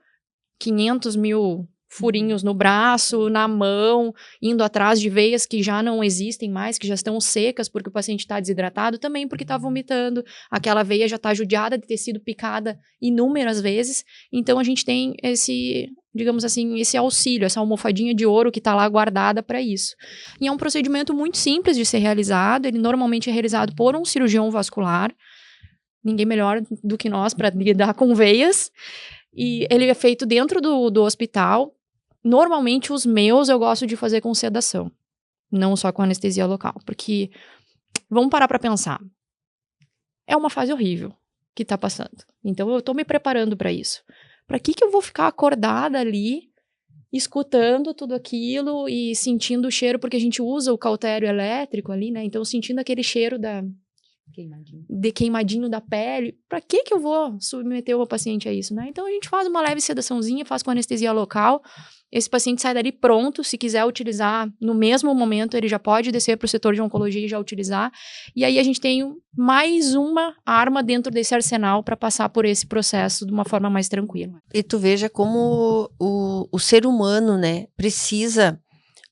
500 mil furinhos no braço, na mão, indo atrás de veias que já não existem mais, que já estão secas porque o paciente está desidratado, também porque está vomitando, aquela veia já está judiada de ter sido picada inúmeras vezes, então a gente tem esse, digamos assim, esse auxílio, essa almofadinha de ouro que está lá guardada para isso. E é um procedimento muito simples de ser realizado, ele normalmente é realizado por um cirurgião vascular, ninguém melhor do que nós para lidar com veias, e ele é feito dentro do hospital. Normalmente, os meus eu gosto de fazer com sedação, não só com anestesia local, porque, vamos parar para pensar, é uma fase horrível que tá passando, então eu tô me preparando para isso. Para que eu vou ficar acordada ali, escutando tudo aquilo e sentindo o cheiro, porque a gente usa o cautério elétrico ali, né, então sentindo aquele cheiro de queimadinho da pele, pra que eu vou submeter o paciente a isso, né? Então a gente faz uma leve sedaçãozinha, faz com anestesia local, esse paciente sai dali pronto, se quiser utilizar no mesmo momento, ele já pode descer para o setor de oncologia e já utilizar, e aí a gente tem mais uma arma dentro desse arsenal para passar por esse processo de uma forma mais tranquila. E tu veja como o ser humano, né, precisa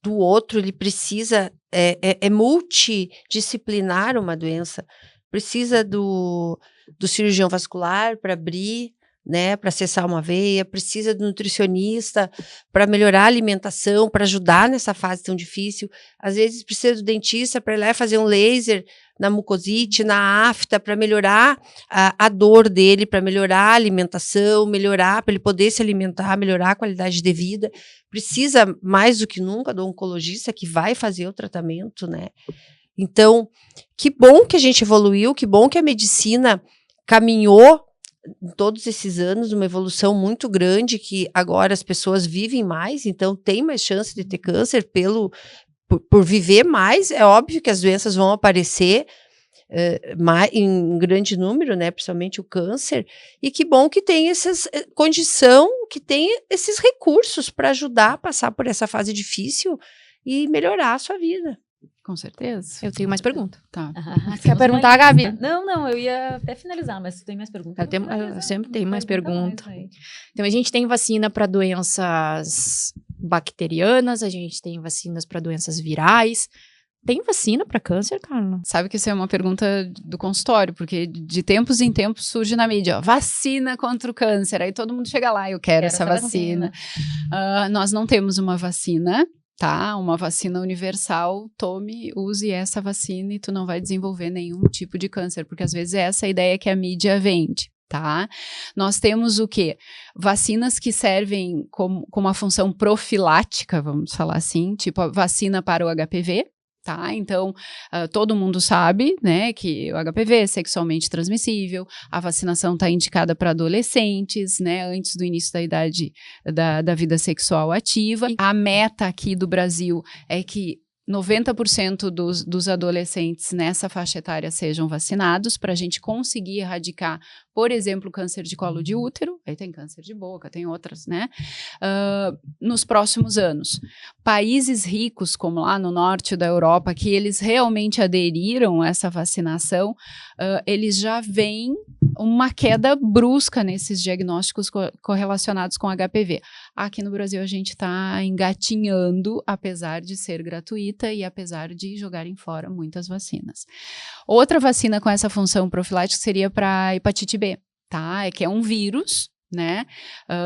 do outro, ele precisa, é multidisciplinar uma doença, precisa do cirurgião vascular para abrir, né, para acessar uma veia, precisa do nutricionista para melhorar a alimentação, para ajudar nessa fase tão difícil, às vezes precisa do dentista para ir lá fazer um laser na mucosite, na afta, para melhorar a dor dele, para melhorar a alimentação, melhorar, para ele poder se alimentar, melhorar a qualidade de vida. Precisa, mais do que nunca, do oncologista que vai fazer o tratamento, né? Então, que bom que a gente evoluiu, que bom que a medicina caminhou em todos esses anos, uma evolução muito grande, que agora as pessoas vivem mais, então tem mais chance de ter câncer por viver mais. É óbvio que as doenças vão aparecer em grande número, né, principalmente o câncer, e que bom que tem essa condição, que tem esses recursos para ajudar a passar por essa fase difícil e melhorar a sua vida. Com certeza. Eu tenho mais pergunta. Tá. Quer perguntar, Gabi? Não, eu ia até finalizar, mas tu tem mais perguntas? Eu sempre tenho mais pergunta. Então, a gente tem vacina para doenças bacterianas, a gente tem vacinas para doenças virais. Tem vacina para câncer, Carla? Sabe que isso é uma pergunta do consultório, porque de tempos em tempos surge na mídia, ó, vacina contra o câncer, aí todo mundo chega lá, eu quero essa vacina. Nós não temos uma vacina, tá? Uma vacina universal, tome, use essa vacina e tu não vai desenvolver nenhum tipo de câncer, porque às vezes é essa a ideia que a mídia vende. Tá? Nós temos o quê? Vacinas que servem com uma função profilática, vamos falar assim, tipo a vacina para o HPV, tá? Então, todo mundo sabe, né, que o HPV é sexualmente transmissível, a vacinação está indicada para adolescentes, né, antes do início da idade da vida sexual ativa. A meta aqui do Brasil é que 90% dos adolescentes nessa faixa etária sejam vacinados para a gente conseguir erradicar, por exemplo, câncer de colo de útero, aí tem câncer de boca, tem outras, né? Nos próximos anos. Países ricos, como lá no norte da Europa, que eles realmente aderiram a essa vacinação, eles já veem uma queda brusca nesses diagnósticos correlacionados com HPV. Aqui no Brasil a gente está engatinhando, apesar de ser gratuita e apesar de jogarem fora muitas vacinas. Outra vacina com essa função profilática seria para hepatite B, tá? Que é um vírus, né,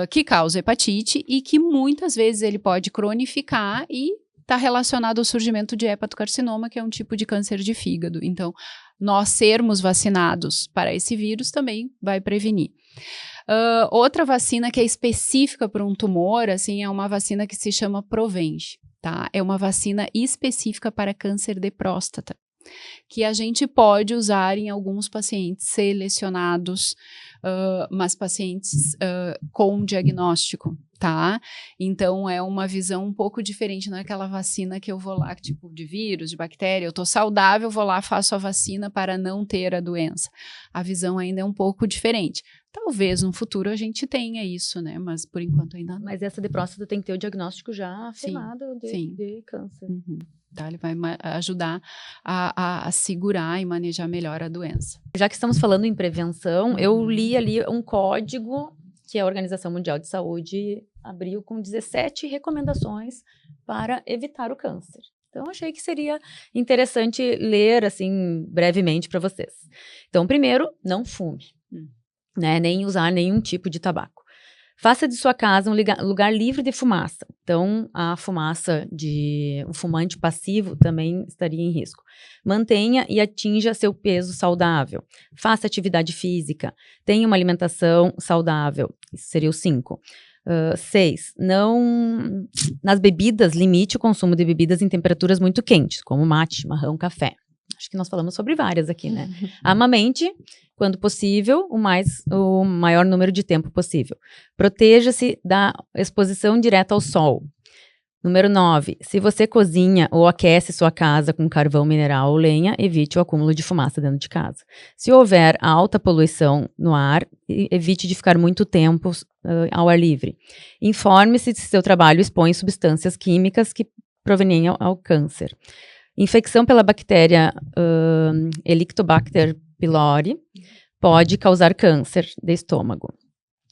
que causa hepatite e que muitas vezes ele pode cronificar e está relacionado ao surgimento de hepatocarcinoma, que é um tipo de câncer de fígado. Então, nós sermos vacinados para esse vírus também vai prevenir. Outra vacina que é específica para um tumor, assim, é uma vacina que se chama Provenge, tá? É uma vacina específica para câncer de próstata. que a gente pode usar em alguns pacientes selecionados, mas pacientes com diagnóstico, tá? Então, é uma visão um pouco diferente, não é aquela vacina que eu vou lá, tipo de vírus, de bactéria, eu tô saudável, vou lá, faço a vacina para não ter a doença. A visão ainda é um pouco diferente. Talvez no futuro a gente tenha isso, né? Mas por enquanto ainda não. Mas essa de próstata tem que ter o diagnóstico já afirmado de câncer. Uhum. Tá, ele vai ajudar a segurar e manejar melhor a doença. Já que estamos falando em prevenção, eu li ali um código que a Organização Mundial de Saúde abriu com 17 recomendações para evitar o câncer. Então, achei que seria interessante ler, assim, brevemente para vocês. Então, primeiro, não fume, né? Nem usar nenhum tipo de tabaco. Faça de sua casa um lugar livre de fumaça. Então, a fumaça de um fumante passivo também estaria em risco. Mantenha e atinja seu peso saudável. Faça atividade física. Tenha uma alimentação saudável. Isso seria o 5. 6. Nas bebidas, limite o consumo de bebidas em temperaturas muito quentes, como mate, chimarrão, café. Acho que nós falamos sobre várias aqui, né? Amamente, quando possível, o maior número de tempo possível. Proteja-se da exposição direta ao sol. Número 9. Se você cozinha ou aquece sua casa com carvão mineral ou lenha, evite o acúmulo de fumaça dentro de casa. Se houver alta poluição no ar, evite de ficar muito tempo ao ar livre. Informe-se se seu trabalho expõe substâncias químicas que provenem ao câncer. Infecção pela bactéria Helicobacter pylori pode causar câncer de estômago.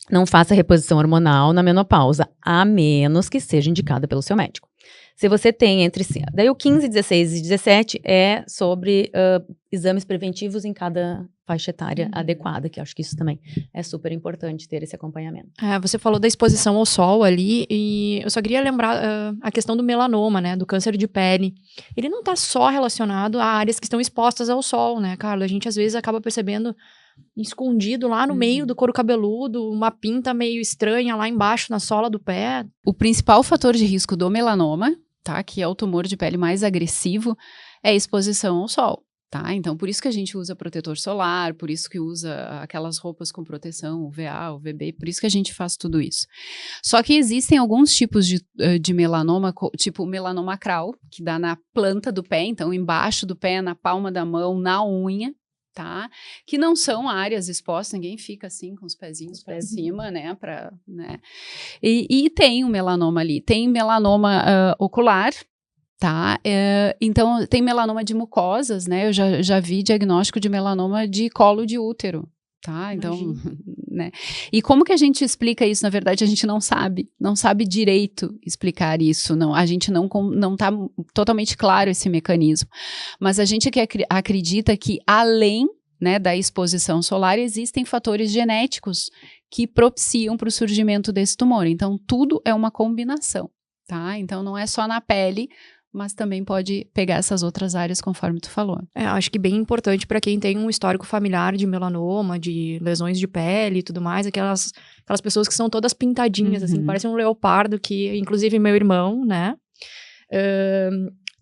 Não faça reposição hormonal na menopausa, a menos que seja indicada pelo seu médico. Se você tem daí o 15, 16 e 17 é sobre exames preventivos em cada faixa etária adequada, que acho que isso também é super importante ter esse acompanhamento. Você falou da exposição ao sol ali, e eu só queria lembrar a questão do melanoma, né, do câncer de pele. Ele não está só relacionado a áreas que estão expostas ao sol, né, Carla? A gente às vezes acaba percebendo escondido lá no meio do couro cabeludo, uma pinta meio estranha lá embaixo na sola do pé. O principal fator de risco do melanoma, tá, que é o tumor de pele mais agressivo, é a exposição ao sol. Tá? Então, por isso que a gente usa protetor solar, por isso que usa aquelas roupas com proteção, UVA, UVB, por isso que a gente faz tudo isso. Só que existem alguns tipos de melanoma, tipo o melanoma acral, que dá na planta do pé, então embaixo do pé, na palma da mão, na unha, tá? Que não são áreas expostas, ninguém fica assim com os pezinhos para cima, né? E tem um melanoma ali, tem melanoma ocular. Tá, então tem melanoma de mucosas, né, eu já vi diagnóstico de melanoma de colo de útero, tá, então, né, e como que a gente explica isso? Na verdade, a gente não sabe direito explicar isso, não, a gente não tá totalmente claro esse mecanismo, mas a gente acredita que além, né, da exposição solar, existem fatores genéticos que propiciam para o surgimento desse tumor, então tudo é uma combinação, tá, então não é só na pele, mas também pode pegar essas outras áreas, conforme tu falou. Acho que bem importante para quem tem um histórico familiar de melanoma, de lesões de pele e tudo mais, aquelas pessoas que são todas pintadinhas, assim, parece um leopardo, que inclusive meu irmão, né,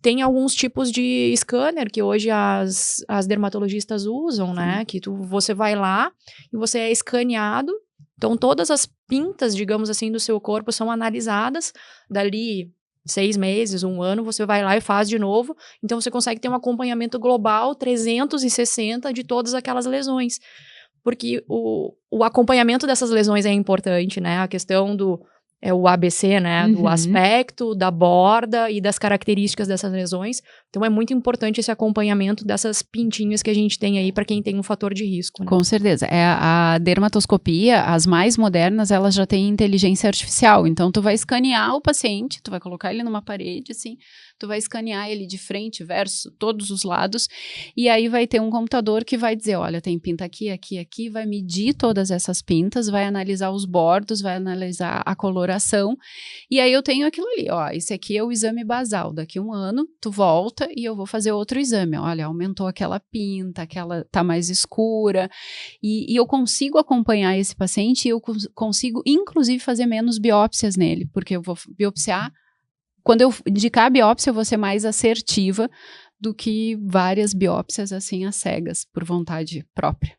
tem alguns tipos de scanner que hoje as dermatologistas usam, né, que você vai lá e você é escaneado, então todas as pintas, digamos assim, do seu corpo são analisadas, dali 6 meses, 1 ano, você vai lá e faz de novo. Então, você consegue ter um acompanhamento global 360 de todas aquelas lesões. Porque o acompanhamento dessas lesões é importante, né? A questão o ABC, né? Do aspecto, da borda e das características dessas lesões. Então, é muito importante esse acompanhamento dessas pintinhas que a gente tem aí para quem tem um fator de risco, né? Com certeza. A dermatoscopia, as mais modernas, elas já têm inteligência artificial. Então, tu vai escanear o paciente, tu vai colocar ele numa parede, assim, tu vai escanear ele de frente, verso, todos os lados, e aí vai ter um computador que vai dizer, olha, tem pinta aqui, aqui, aqui, vai medir todas essas pintas, vai analisar os bordos, vai analisar a coloração, e aí eu tenho aquilo ali, ó, esse aqui é o exame basal, daqui a 1 ano, tu volta e eu vou fazer outro exame, olha, aumentou aquela pinta, aquela tá mais escura, e eu consigo acompanhar esse paciente, e eu consigo, inclusive, fazer menos biópsias nele, porque eu vou biopsiar. Quando eu indicar a biópsia, eu vou ser mais assertiva do que várias biópsias assim às cegas, por vontade própria.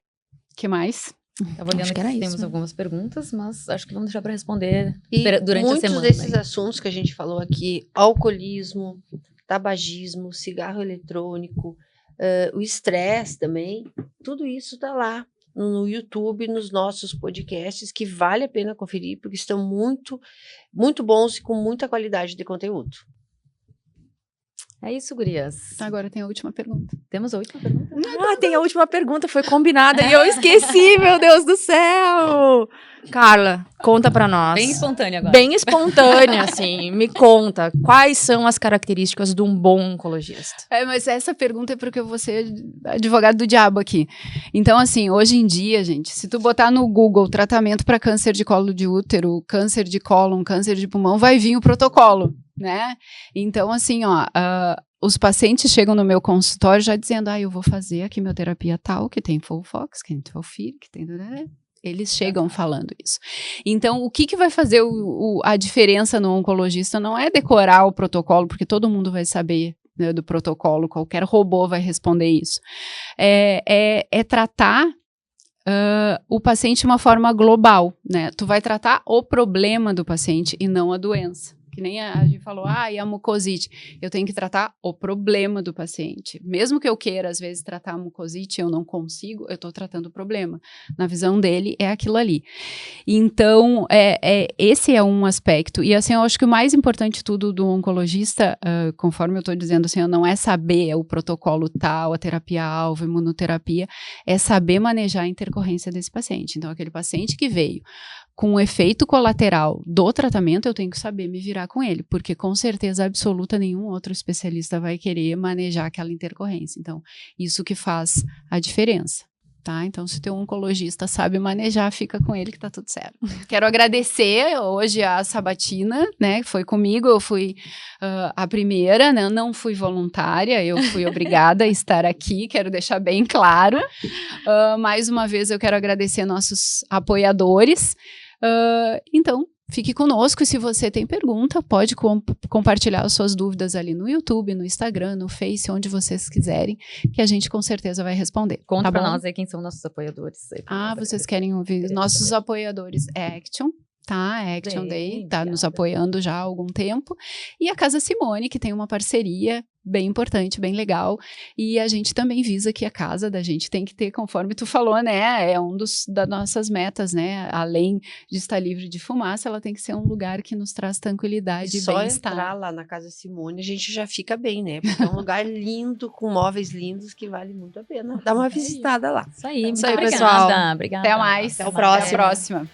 O que mais? Tava olhando Acho que era aqui, isso, temos né? algumas perguntas, mas acho que vamos deixar para responder E durante a muitos semana. desses aí. assuntos que a gente falou aqui, alcoolismo, tabagismo, cigarro eletrônico, o estresse também, tudo isso está lá no YouTube, nos nossos podcasts, que vale a pena conferir, porque estão muito, muito bons e com muita qualidade de conteúdo. É isso, gurias. Agora tem a última pergunta. Temos a última pergunta? Tem a última pergunta, foi combinada e eu esqueci, meu Deus do céu! Carla, conta pra nós. Bem espontânea agora. Bem espontânea, assim. Me conta, quais são as características de um bom oncologista? Mas essa pergunta é porque eu vou ser advogado do diabo aqui. Então, assim, hoje em dia, gente, se tu botar no Google tratamento para câncer de colo de útero, câncer de cólon, câncer de pulmão, vai vir o protocolo, né? Então, assim, os pacientes chegam no meu consultório já dizendo, eu vou fazer a quimioterapia tal, que tem FOLFOX, que tem FOLFIR, que tem... Eles chegam falando isso. Então, o que vai fazer a diferença no oncologista não é decorar o protocolo, porque todo mundo vai saber, né, do protocolo, qualquer robô vai responder isso. É tratar o paciente de uma forma global, né? Tu vai tratar o problema do paciente e não a doença. Que nem a gente falou, e a mucosite. Eu tenho que tratar o problema do paciente. Mesmo que eu queira, às vezes, tratar a mucosite, eu não consigo, eu estou tratando o problema. Na visão dele, é aquilo ali. Então, esse é um aspecto. E, assim, eu acho que o mais importante de tudo do oncologista, conforme eu estou dizendo, assim, não é saber o protocolo tal, a terapia-alvo, imunoterapia, é saber manejar a intercorrência desse paciente. Então, aquele paciente que veio com o efeito colateral do tratamento, eu tenho que saber me virar com ele, porque com certeza absoluta nenhum outro especialista vai querer manejar aquela intercorrência. Então, isso que faz a diferença, tá? Então, se o teu oncologista sabe manejar, fica com ele que tá tudo certo. Quero agradecer hoje a Sabatina, né, que foi comigo, eu fui a primeira, né, não fui voluntária, eu fui obrigada a estar aqui, quero deixar bem claro. Mais uma vez, eu quero agradecer nossos apoiadores. Então, fique conosco e se você tem pergunta, pode compartilhar as suas dúvidas ali no YouTube, no Instagram, no Face, onde vocês quiserem, que a gente com certeza vai responder. Conta pra bom? nós aí quem são nossos apoiadores. Vocês querem ouvir? Nossos apoiadores é Action, tá? Action Day, tá nos apoiando já há algum tempo. E a Casa Simone, que tem uma parceria bem importante, bem legal, e a gente também visa que a casa da gente tem que ter, conforme tu falou, né, é das nossas metas, né, além de estar livre de fumaça, ela tem que ser um lugar que nos traz tranquilidade e só bem-estar. Entrar lá na Casa Simone, a gente já fica bem, né, porque é um lugar lindo, com móveis lindos, que vale muito a pena dar uma visitada lá. Isso aí, muito Isso aí, obrigada. pessoal. Obrigada. Até mais. Até o próximo. Até a próxima.